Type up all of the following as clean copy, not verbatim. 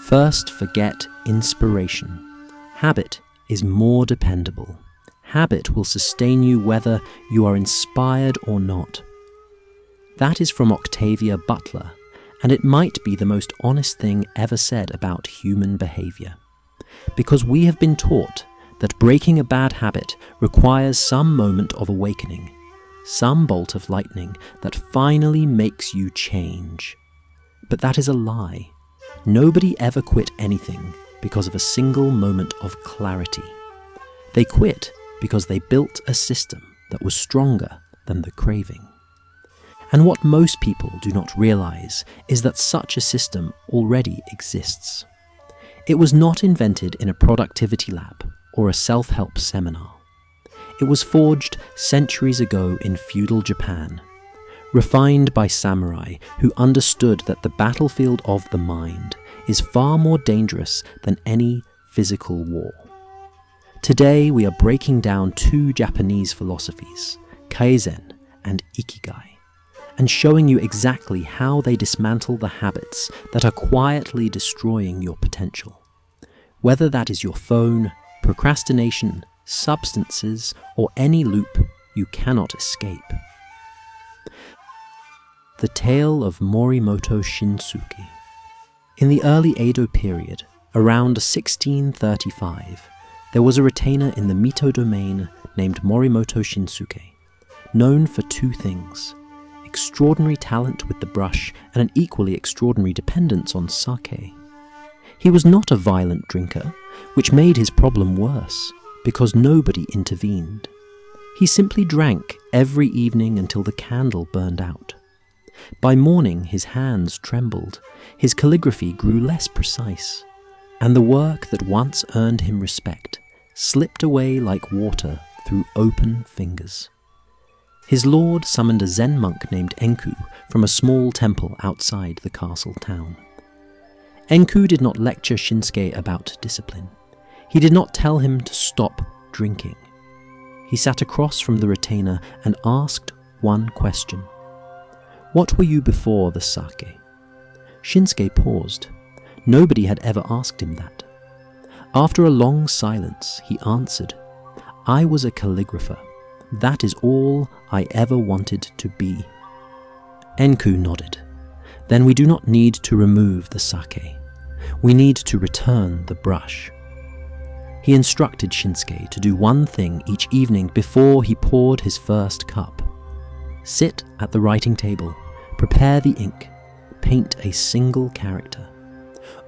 First, forget inspiration. Habit is more dependable. Habit will sustain you whether you are inspired or not. That is from Octavia Butler, and it might be the most honest thing ever said about human behavior. Because we have been taught that breaking a bad habit requires some moment of awakening, some bolt of lightning that finally makes you change. But that is a lie. Nobody ever quit anything because of a single moment of clarity. They quit because they built a system that was stronger than the craving. And what most people do not realize is that such a system already exists. It was not invented in a productivity lab or a self-help seminar. It was forged centuries ago in feudal Japan, refined by samurai who understood that the battlefield of the mind is far more dangerous than any physical war. Today we are breaking down two Japanese philosophies, Kaizen and Ikigai, and showing you exactly how they dismantle the habits that are quietly destroying your potential. Whether that is your phone, procrastination, substances, or any loop you cannot escape. The Tale of Morimoto Shinsuke. In the early Edo period, around 1635, there was a retainer in the Mito domain named Morimoto Shinsuke, known for two things: extraordinary talent with the brush and an equally extraordinary dependence on sake. He was not a violent drinker, which made his problem worse, because nobody intervened. He simply drank every evening until the candle burned out. By morning his hands trembled, his calligraphy grew less precise, and the work that once earned him respect slipped away like water through open fingers. His lord summoned a Zen monk named Enku from a small temple outside the castle town. Enku did not lecture Shinsuke about discipline. He did not tell him to stop drinking. He sat across from the retainer and asked one question. "What were you before the sake?" Shinsuke paused. Nobody had ever asked him that. After a long silence, he answered, "I was a calligrapher. That is all I ever wanted to be." Enku nodded. "Then we do not need to remove the sake. We need to return the brush." He instructed Shinsuke to do one thing each evening before he poured his first cup. Sit at the writing table, prepare the ink, paint a single character.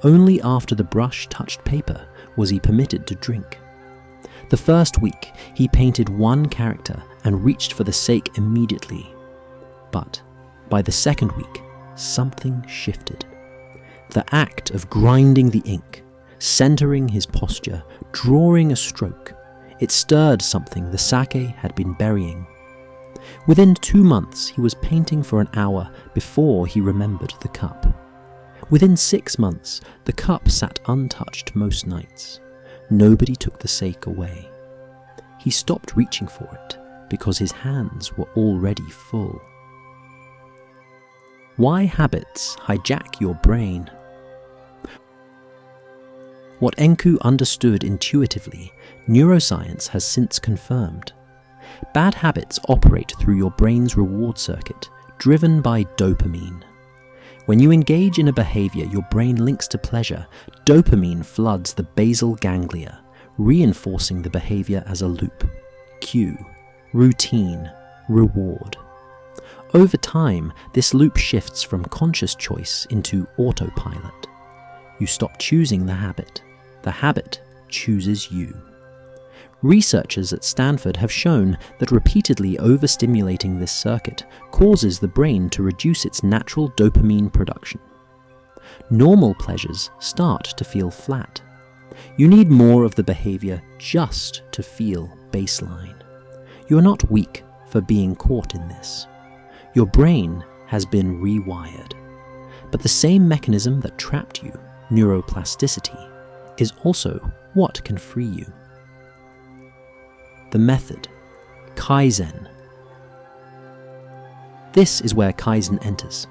Only after the brush touched paper was he permitted to drink. The first week, he painted one character and reached for the sake immediately. But by the second week, something shifted. The act of grinding the ink, centering his posture, drawing a stroke, it stirred something the sake had been burying. Within 2 months, he was painting for an hour before he remembered the cup. Within 6 months, the cup sat untouched most nights. Nobody took the sake away. He stopped reaching for it because his hands were already full. Why habits hijack your brain? What Enku understood intuitively, neuroscience has since confirmed. Bad habits operate through your brain's reward circuit, driven by dopamine. When you engage in a behavior your brain links to pleasure, dopamine floods the basal ganglia, reinforcing the behavior as a loop. Cue, routine, reward. Over time, this loop shifts from conscious choice into autopilot. You stop choosing the habit chooses you. Researchers at Stanford have shown that repeatedly overstimulating this circuit causes the brain to reduce its natural dopamine production. Normal pleasures start to feel flat. You need more of the behavior just to feel baseline. You are not weak for being caught in this. Your brain has been rewired. But the same mechanism that trapped you, neuroplasticity, is also what can free you. The method, Kaizen. This is where Kaizen enters.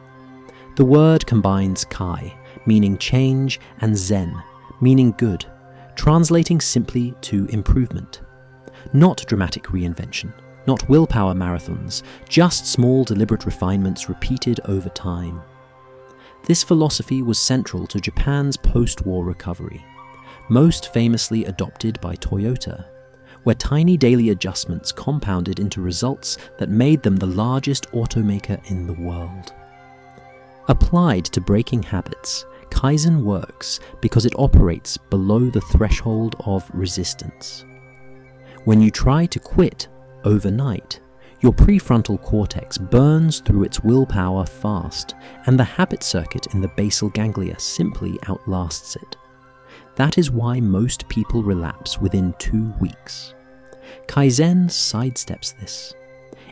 The word combines Kai, meaning change, and Zen, meaning good, translating simply to improvement. Not dramatic reinvention, not willpower marathons, just small deliberate refinements repeated over time. This philosophy was central to Japan's post-war recovery, most famously adopted by Toyota, where tiny daily adjustments compounded into results that made them the largest automaker in the world. Applied to breaking habits, Kaizen works because it operates below the threshold of resistance. When you try to quit overnight, your prefrontal cortex burns through its willpower fast, and the habit circuit in the basal ganglia simply outlasts it. That is why most people relapse within 2 weeks. Kaizen sidesteps this.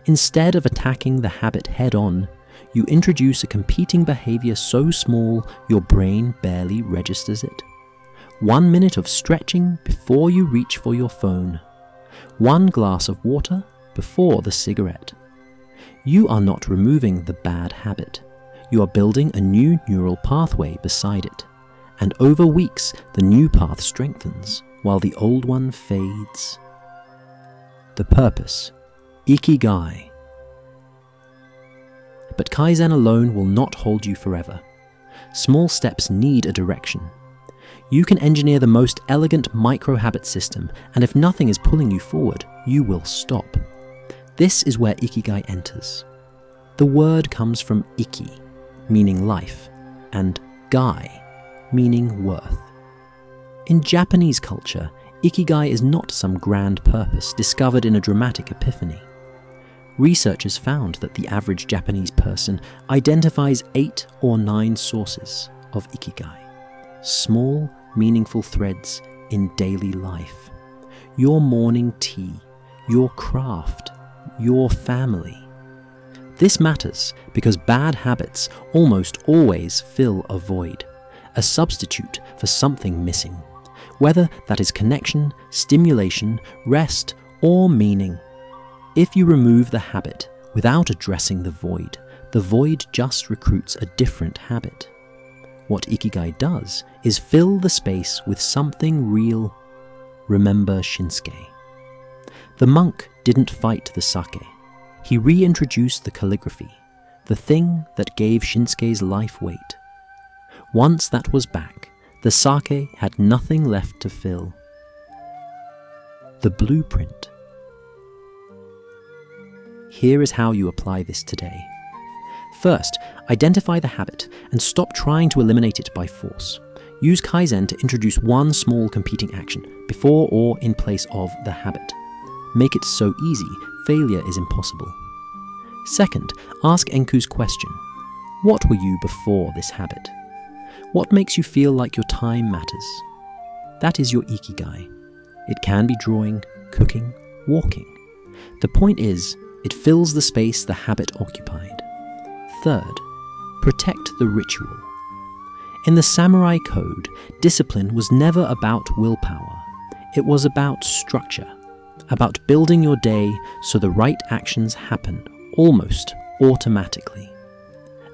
Instead of attacking the habit head-on, you introduce a competing behavior so small your brain barely registers it. 1 minute of stretching before you reach for your phone. 1 glass of water before the cigarette. You are not removing the bad habit. You are building a new neural pathway beside it. And over weeks, the new path strengthens, while the old one fades. The purpose, Ikigai. But Kaizen alone will not hold you forever. Small steps need a direction. You can engineer the most elegant micro-habit system, and if nothing is pulling you forward, you will stop. This is where Ikigai enters. The word comes from Iki, meaning life, and Gai, meaning worth. In Japanese culture, Ikigai is not some grand purpose discovered in a dramatic epiphany. Researchers found that the average Japanese person identifies 8 or 9 sources of Ikigai. Small, meaningful threads in daily life. Your morning tea, your craft, your family. This matters because bad habits almost always fill a void, a substitute for something missing, whether that is connection, stimulation, rest, or meaning. If you remove the habit without addressing the void just recruits a different habit. What Ikigai does is fill the space with something real. Remember Shinsuke. The monk didn't fight the sake. He reintroduced the calligraphy, the thing that gave Shinsuke's life weight. Once that was back, the sake had nothing left to fill. The blueprint. Here is how you apply this today. First, identify the habit and stop trying to eliminate it by force. Use Kaizen to introduce one small competing action before or in place of the habit. Make it so easy, failure is impossible. Second, ask Enku's question. What were you before this habit? What makes you feel like your time matters? That is your Ikigai. It can be drawing, cooking, walking. The point is, it fills the space the habit occupied. Third, protect the ritual. In the samurai code, discipline was never about willpower. It was about structure, about building your day so the right actions happen almost automatically.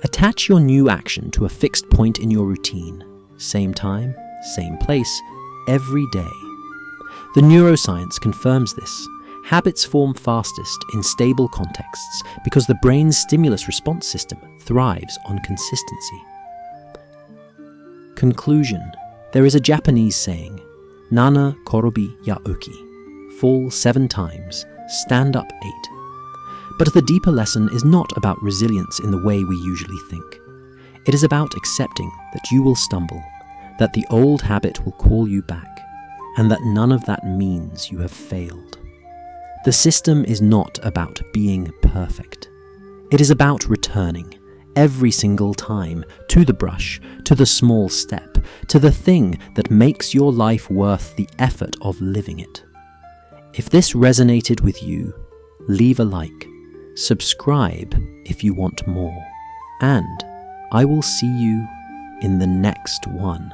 Attach your new action to a fixed point in your routine, same time, same place, every day. The neuroscience confirms this. Habits form fastest in stable contexts because the brain's stimulus response system thrives on consistency. Conclusion. There is a Japanese saying, Nana korobi ya oki, fall 7 times, stand up 8. But the deeper lesson is not about resilience in the way we usually think. It is about accepting that you will stumble, that the old habit will call you back, and that none of that means you have failed. The system is not about being perfect. It is about returning, every single time, to the brush, to the small step, to the thing that makes your life worth the effort of living it. If this resonated with you, leave a like, subscribe if you want more, and I will see you in the next one.